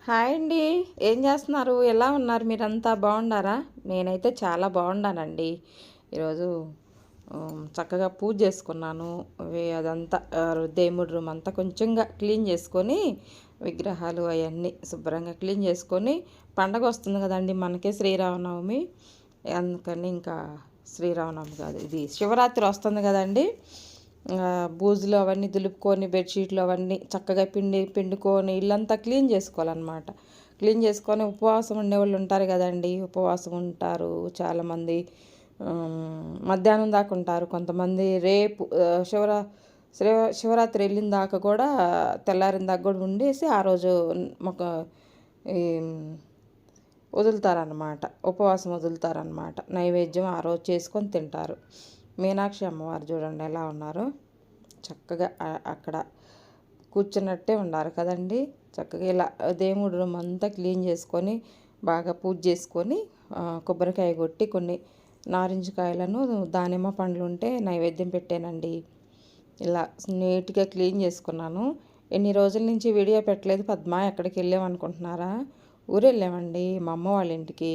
Hi అండి. ఏం చేస్తున్నారు? ఎలా ఉన్నారు? మీరంతా బాగున్నారా? నేనైతే చాలా బాగున్నానండి. ఈరోజు చక్కగా పూజ చేసుకున్నాను. అదంతా దేవుడి రూమ్ అంతా కొంచెంగా క్లీన్ చేసుకొని విగ్రహాలు అవన్నీ శుభ్రంగా క్లీన్ చేసుకొని పండగ వస్తుంది కదండి మనకే శ్రీరామనవమి. అందుకని ఇంకా శ్రీరామనవమి కాదు, ఇది శివరాత్రి వస్తుంది కదండి. బూజులు అవన్నీ దులుపుకొని బెడ్షీట్లు అవన్నీ చక్కగా పిండుకొని ఇల్లంతా క్లీన్ చేసుకోవాలన్నమాట. క్లీన్ చేసుకొని ఉపవాసం ఉండేవాళ్ళు ఉంటారు కదండి. ఉపవాసం ఉంటారు చాలామంది. మధ్యాహ్నం దాకా ఉంటారు కొంతమంది. రేపు శివరాత్రి వెళ్ళిన దాకా కూడా తెల్లారిన దాకా కూడా ఉండేసి ఆ రోజు ఒక ఈ వదులుతారనమాట. ఉపవాసం వదులుతారనమాట. నైవేద్యం ఆ రోజు చేసుకొని తింటారు. మీనాక్షి అమ్మవారు చూడండి ఎలా ఉన్నారు. చక్కగా అక్కడ కూర్చున్నట్టే ఉన్నారు కదండి. చక్కగా ఇలా దేవుడి రూమ్ అంతా క్లీన్ చేసుకొని బాగా పూజ చేసుకొని కొబ్బరికాయ కొట్టి కొన్ని నారింజ కాయలను దానిమ్మ పండ్లు ఉంటే నైవేద్యం పెట్టానండి. ఇలా నీట్గా క్లీన్ చేసుకున్నాను. ఎన్ని రోజుల నుంచి వీడియో పెట్టలేదు పద్మ. ఎక్కడికి వెళ్ళామనుకుంటున్నారా? ఊరు వెళ్ళామండి మా అమ్మ వాళ్ళ ఇంటికి.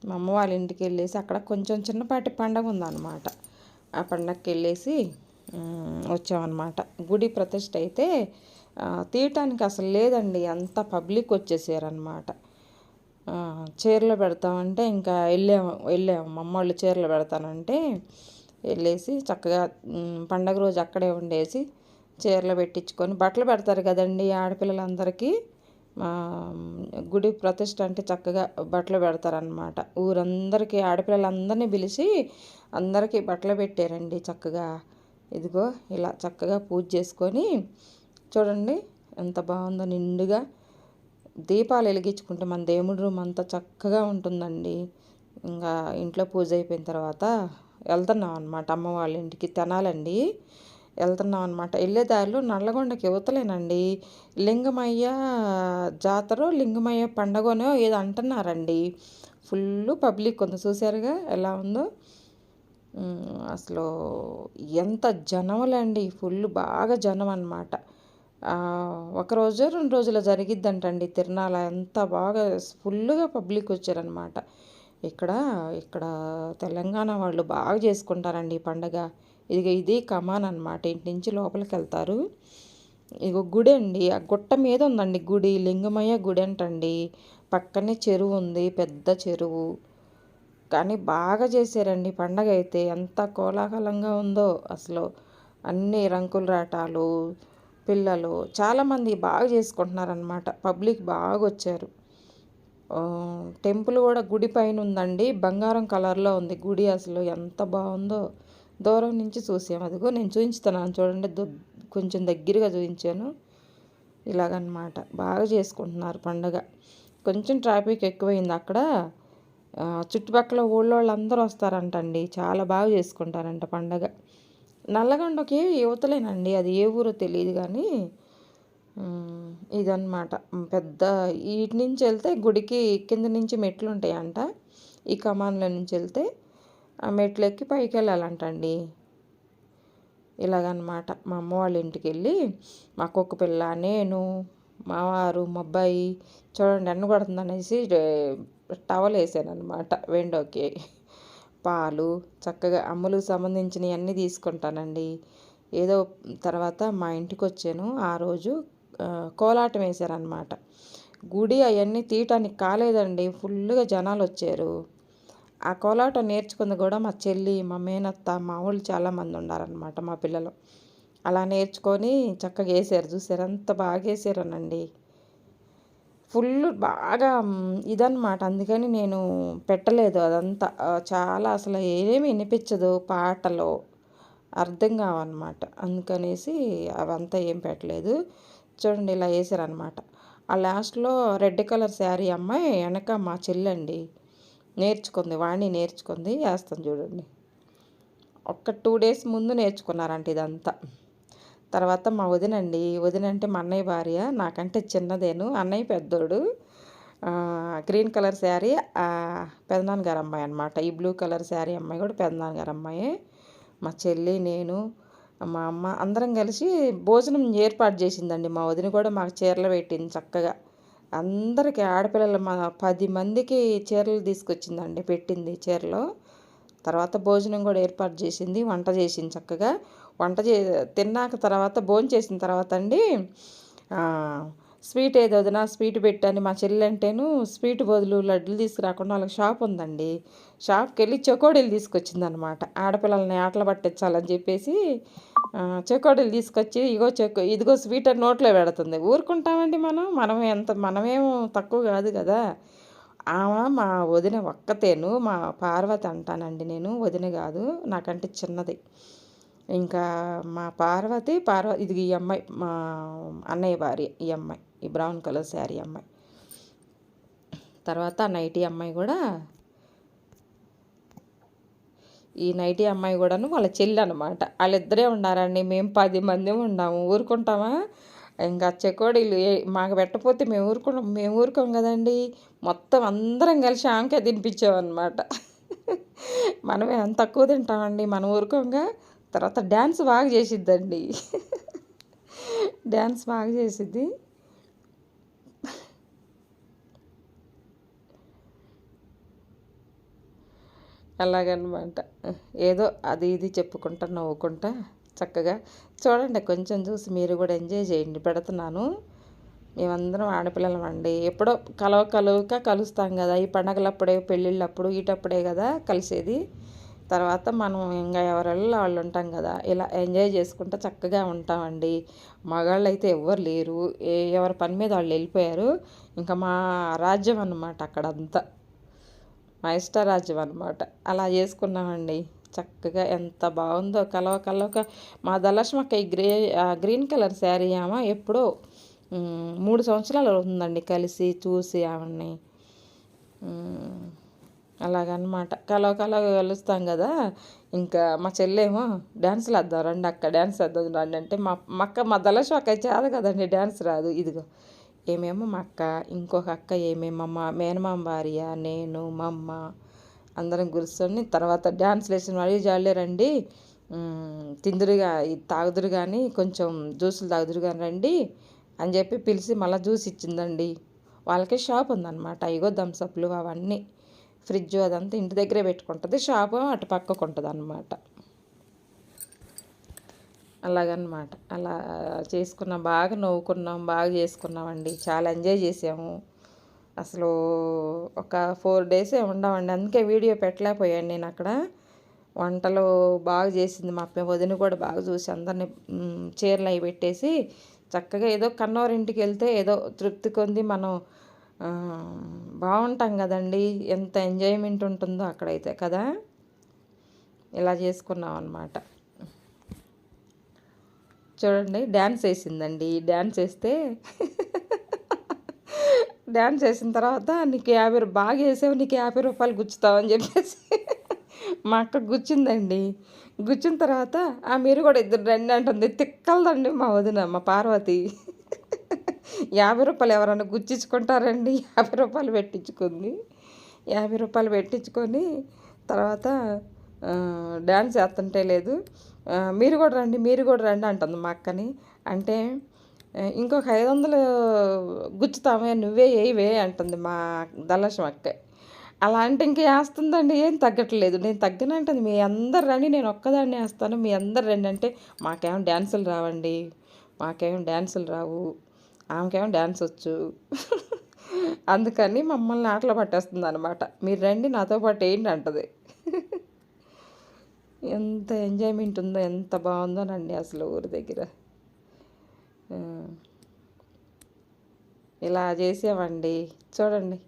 మా అమ్మ వాళ్ళ ఇంటికి వెళ్ళేసి అక్కడ కొంచెం చిన్నపాటి పండగ ఉందన్నమాట. ఆ పండగకి వెళ్ళేసి వచ్చామన్నమాట. గుడి ప్రతిష్ఠ అయితే తీయటానికి అసలు లేదండి, అంత పబ్లిక్ వచ్చేసారనమాట. చీరలు పెడతామంటే ఇంకా వెళ్ళాము మా అమ్మ వాళ్ళు చీరలు పెడతానంటే వెళ్ళేసి చక్కగా పండగ రోజు అక్కడే ఉండేసి చీరలు పెట్టించుకొని బట్టలు పెడతారు కదండి ఆడపిల్లలందరికీ. గుడి ప్రతిష్ఠ అంటే చక్కగా బట్టలు పెడతారనమాట. ఊరందరికీ ఆడపిల్లలందరినీ పిలిచి అందరికీ బట్టలు పెట్టారండి చక్కగా. ఇదిగో ఇలా చక్కగా పూజ చేసుకొని చూడండి ఎంత బాగుందో. నిండుగా దీపాలు వెలిగించుకుంటే మన దేవుడి రూమ్ అంతా చక్కగా ఉంటుందండి. ఇంకా ఇంట్లో పూజ అయిపోయిన తర్వాత వెళ్తున్నాం అనమాట అమ్మ వాళ్ళ ఇంటికి. తెనాలండి వెళ్తున్నాం అనమాట. వెళ్ళే దారిలో నల్లగొండకి యువతలేనండి లింగమయ్య జాతర, లింగమయ్య పండగనో ఏదో అంటున్నారండి. ఫుల్ పబ్లిక్ ఉంది, చూసారుగా ఎలా ఉందో. అసలు ఎంత జనములండి, ఫుల్ బాగా జనం అన్నమాట. ఒకరోజు 2 రోజులు జరిగిద్దంటండి తిరునాళ. ఎంత బాగా ఫుల్గా పబ్లిక్ వచ్చారనమాట. ఇక్కడ ఇక్కడ తెలంగాణ వాళ్ళు బాగా చేసుకుంటారండి ఈ పండగ. ఇది కమాన్ అనమాట. ఇంటి నుంచి లోపలికి వెళ్తారు. ఇగో గుడి అండి, ఆ గుట్ట మీద ఉందండి గుడి. లింగమయ్య గుడి అంటండి. పక్కనే చెరువు ఉంది, పెద్ద చెరువు. కానీ బాగా చేశారండి పండగ అయితే. ఎంత కోలాహలంగా ఉందో అసలు. అన్ని రంకుల రాటాలు, పిల్లలు చాలామంది బాగా చేసుకుంటున్నారనమాట. పబ్లిక్ బాగా వచ్చారు. టెంపుల్ కూడా గుడి పైన ఉందండి. బంగారం కలర్లో ఉంది గుడి. అసలు ఎంత బాగుందో. దూరం నుంచి చూసాము. అదిగో నేను చూపించుతున్నాను చూడండి. కొంచెం దగ్గరగా చూపించాను. ఇలాగనమాట బాగా చేసుకుంటున్నారు పండగ. కొంచెం ట్రాఫిక్ ఎక్కువైంది అక్కడ. చుట్టుపక్కల ఊళ్ళోళ్ళందరూ వస్తారంటండి. చాలా బాగా చేసుకుంటారంట పండగ. నల్లగొండకి యువతలేనండి, అది ఏ ఊరో తెలియదు కానీ ఇదన్నమాట. పెద్ద ఇటు నుంచి వెళ్తే గుడికి కింద నుంచి మెట్లు ఉంటాయంట. ఈ కమాన్లో నుంచి వెళ్తే ఆ మెట్లు ఎక్కి పైకి వెళ్ళాలంటండి. ఇలాగనమాట. మా అమ్మ వాళ్ళ ఇంటికి వెళ్ళి మా కుక్క పిల్ల, నేను, మా వారు, మా అబ్బాయి చూడండి ఎండ కొడుతుంది అనేసి టవల్ వేసాను అనమాట విండోకి. పాలు చక్కగా అమ్మలకు సంబంధించినవి అన్నీ తీసుకుంటానండి. ఏదో తర్వాత మా ఇంటికి వచ్చాను. ఆ రోజు కోలాటం వేశారనమాట. గుడి అవన్నీ తీయటానికి కాలేదండి, ఫుల్గా జనాలు వచ్చారు. ఆ కోలాటం నేర్చుకుంది కూడా మా చెల్లి, మా మేనత్త, మా వాళ్ళు చాలామంది ఉన్నారనమాట మా పిల్లలు. అలా నేర్చుకొని చక్కగా వేసారు. చూసారు ఎంత బాగా వేసారనండి. ఫుల్ బాగా ఇదన్నమాట. అందుకని నేను పెట్టలేదు అదంతా. చాలా అసలు ఏమీ వినిపించదు, పాటలు అర్థం కావన్నమాట. అందుకనేసి అవంతా ఏం పెట్టలేదు. చూడండి ఇలా వేసారనమాట. ఆ లాస్ట్లో రెడ్ కలర్ శారీ అమ్మాయి వెనక మా చెల్లండి నేర్చుకుంది, వాణి నేర్చుకుంది. వేస్తాను చూడండి. ఒక 2 days ముందు నేర్చుకున్నారంట ఇదంతా. తర్వాత మా వదినండి, వదిన అంటే మా అన్నయ్య భార్య, నాకంటే చిన్నదేను. అన్నయ్య పెద్దోడు. గ్రీన్ కలర్ శారీ పెదనాన్నగారు అమ్మాయి అనమాట. ఈ బ్లూ కలర్ శారీ అమ్మాయి కూడా పెదనాన్నగారు అమ్మాయి. మా చెల్లి, నేను, మా అమ్మ అందరం కలిసి భోజనం ఏర్పాటు చేసిందండి. మా వదిన కూడా మాకు చీరలు పెట్టింది చక్కగా. అందరికీ ఆడపిల్లలు మా 10 మందికి చీరలు తీసుకొచ్చిందండి, పెట్టింది చీరలు. తర్వాత భోజనం కూడా ఏర్పాటు చేసింది, వంట చేసింది చక్కగా. వంట చే తిన్నాక తర్వాత భోంచేసిన తర్వాత అండి స్వీట్ ఏదో వదినా స్వీట్ పెట్టని మా చెల్లెంటేను స్వీట్ బదులు లడ్డులు తీసుకురాకుండా వాళ్ళకి షాప్ ఉందండి, షాప్కి వెళ్ళి చెకోడీలు తీసుకొచ్చిందనమాట. ఆడపిల్లల్ని ఆటలు పట్టించాలని చెప్పేసి చెకోడీలు తీసుకొచ్చి ఇదిగో స్వీట్ అని నోట్లో పెడుతుంది. ఊరుకుంటామండి మనమేం తక్కువ కాదు కదా. ఆమె మా వదిన ఒక్కతేను, మా పార్వతి అంటానండి నేను, వదిన కాదు, నాకంటే చిన్నది. ఇంకా మా పార్వతి ఇది ఈ అమ్మాయి మా అన్నయ్య భార్య, ఈ అమ్మాయి ఈ బ్రౌన్ కలర్ శారీ అమ్మాయి. తర్వాత నైటీ అమ్మాయి కూడా, ఈ నైటీ అమ్మాయి కూడాను వాళ్ళ చెల్లి అనమాట. వాళ్ళిద్దరే ఉన్నారండి, మేము 10 మంది ఉన్నాము. ఊరుకుంటామా? ఇంకా చెకోడీలు మాకు పెట్టకపోతే మేము ఊరుకోం కదండి. మొత్తం అందరం కలిసి ఆమెకే తినిపించామన్నమాట. మనమే అంత తక్కువ తింటామండి, మనం ఊరుకోంగా. తర్వాత డ్యాన్స్ బాగా చేసిద్దండి, డ్యాన్స్ బాగా చేసిద్ది. అలాగనమాట. ఏదో అది ఇది చెప్పుకుంటా నవ్వుకుంటా చక్కగా చూడండి. కొంచెం చూసి మీరు కూడా ఎంజాయ్ చేయండి, పెడుతున్నాను. మేమందరం ఆడపిల్లలం అండి, ఎప్పుడో కలుస్తాం కదా, ఈ పండగలప్పుడే పెళ్ళిళ్ళప్పుడు ఇటప్పుడే కదా కలిసేది. తర్వాత మనం ఇంకా ఎవరెళ్ళ వాళ్ళు ఉంటాం కదా, ఇలా ఎంజాయ్ చేసుకుంటూ చక్కగా ఉంటామండి. మగాళ్ళు అయితే ఎవ్వరు లేరు, ఎవరి పని మీద వాళ్ళు వెళ్ళిపోయారు. ఇంకా మా రాజ్యం అన్నమాట అక్కడంతా, మా ఇష్టరాజ్యం అనమాట. అలా చేసుకున్నామండి చక్కగా. ఎంత బాగుందో కలవక మా ధనలక్ష్మక్క ఈ గ్రీన్ కలర్ శారీ ఆమె ఎప్పుడో 3 సంవత్సరాలు అవుతుందండి కలిసి చూసి ఆమెని. అలాగనమాట కలుస్తాం కదా. ఇంకా మా చెల్లేమో డ్యాన్సులు వేద్దాం రండి అక్క, డ్యాన్స్ వేద్దాం రండి అంటే మా ధనలక్ష్మి అక్క చేదు కదండి, డ్యాన్స్ రాదు. ఇదిగో ఏమేమో మా అక్క, ఇంకొక అక్క ఏమేమో మా మేనమామ భార్య, నేను మా అమ్మ అందరం కూర్చొని తర్వాత డ్యాన్స్ వేసిన వాళ్ళు జాలే రండి, తిందురుగా తాగుదురు కానీ కొంచెం జ్యూసులు తాగుదురు కానీ రండి అని చెప్పి పిలిచి మళ్ళీ జ్యూస్ ఇచ్చిందండి. వాళ్ళకే షాప్ ఉందన్నమాట. ఇగో థమ్సప్లు అవన్నీ, ఫ్రిడ్జ్ అదంతా ఇంటి దగ్గరే పెట్టుకుంటుంది, షాపు అటు పక్కకు ఉంటుంది అన్నమాట. అలాగనమాట. అలా చేసుకున్నాం, బాగా నవ్వుకున్నాం, బాగా చేసుకున్నామండి, చాలా ఎంజాయ్ చేసాము. అసలు ఒక 4 డేసే ఉండమండి, అందుకే వీడియో పెట్టలేకపోయాను నేను అక్కడ. వంటలు బాగా చేసింది మా వదిన కూడా, బాగా చూసి అందరినీ చీరలు అవి పెట్టేసి చక్కగా ఏదో కన్నోరింటికి వెళ్తే ఏదో తృప్తి కొంది మనం బాగుంటాం కదండి, ఎంత ఎంజాయ్మెంట్ ఉంటుందో అక్కడైతే కదా. ఇలా చేసుకున్నాం అన్నమాట. చూడండి డ్యాన్స్ వేసిందండి, డ్యాన్స్ వేస్తే డ్యాన్స్ వేసిన తర్వాత నీకు 50 బాగా వేసావు, నీకు 50 రూపాయలు గుచ్చుతావు అని చెప్పేసి మా అక్క గుచ్చిందండి. గుచ్చిన తర్వాత మీరు కూడా ఇద్దరు రండి అంటుంది. తిక్కలదండి మా వదిన, మా పార్వతి. 50 రూపాయలు ఎవరన్నా గుచ్చించుకుంటారండి, 50 రూపాయలు పెట్టించుకుంది. 50 రూపాయలు పెట్టించుకొని తర్వాత డ్యాన్స్ వేస్తుంటే లేదు, మీరు కూడా రండి అంటుంది మా అక్కని. అంటే ఇంకొక 500 గుచ్చుతామే, నువ్వే వేయవే అంటుంది మా ధనలక్ష్మి అక్క. అలా అంటే ఇంక వేస్తుందండి, ఏం తగ్గట్లేదు. నేను తగ్గనంటుంది, మీ అందరు రండి నేను ఒక్కదాన్ని వేస్తాను, మీ అందరు రండి అంటే మాకేమో డ్యాన్సులు రావండి, మాకేమో డ్యాన్సులు రావు, ఆమెకేమో డ్యాన్స్ వచ్చు. అందుకని మమ్మల్ని ఆటలు పట్టేస్తుంది అనమాట. మీరు రండి నాతో పాటు వేయండి అంటది. ఎంత ఎంజాయ్మెంట్ ఉందో, ఎంత బాగుందోనండి అసలు ఊరి దగ్గర. ఇలా చేసామండి చూడండి.